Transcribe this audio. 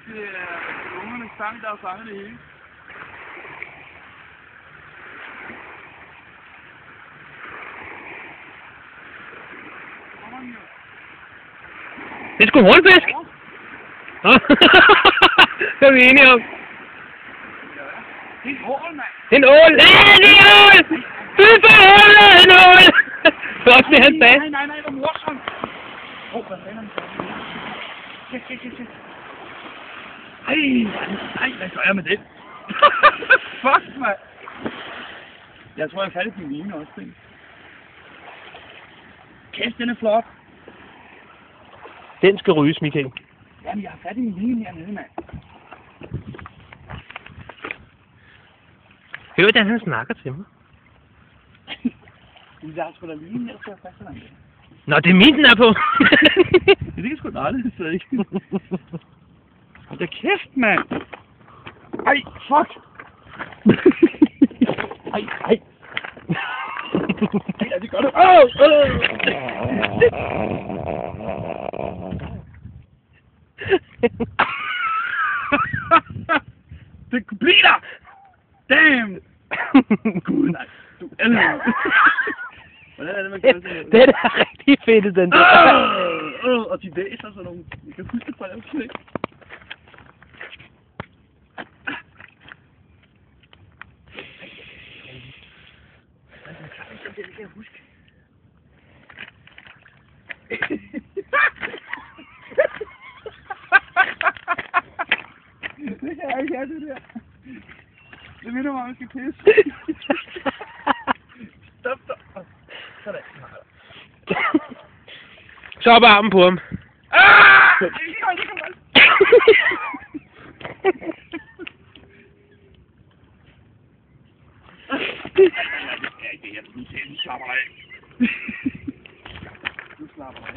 Det er ungernes sang, der har fanget det hele. Det er sgu en rundfisk! Det er vi enige om. Det er en ål, mand! Det er en ål! Ja, det er en ål! Du er for ålet, en ål! Det var også det, han sagde. Nej, hvor morsomt! Hvad fanden er det? Shit. Ej, hvad gør jeg med det? Fuck, mand! Jeg tror, jeg er færdig på min line også, ting. Kæft, den er flot! Den skal ryges, Michael. Jamen, jeg har fat i min line hernede, mand. Hør, hvordan han snakker til mig. Jeg har sgu da lige her, så jeg fast den. Nå, det er min, den er på. Det kan sgu da aldrig, så ikke. Hold da kæft, mand. Ej, fuck. Ej. Ja, det gør det. Det kunne blive der. Damn. Gud, nej. Du elsker. Hvordan er det, man gør sådan noget? Det er rigtig fedt, den der. Og de væser sådan nogle. Jeg kan huske det fra dem slet. Det kan jeg huske. Det kan jeg ikke have, det der. Det minder mig om, at jeg skal pisse. Stop. Sådan. Så op armen på ham. Ah! Nu slapper af. Nu slapper af.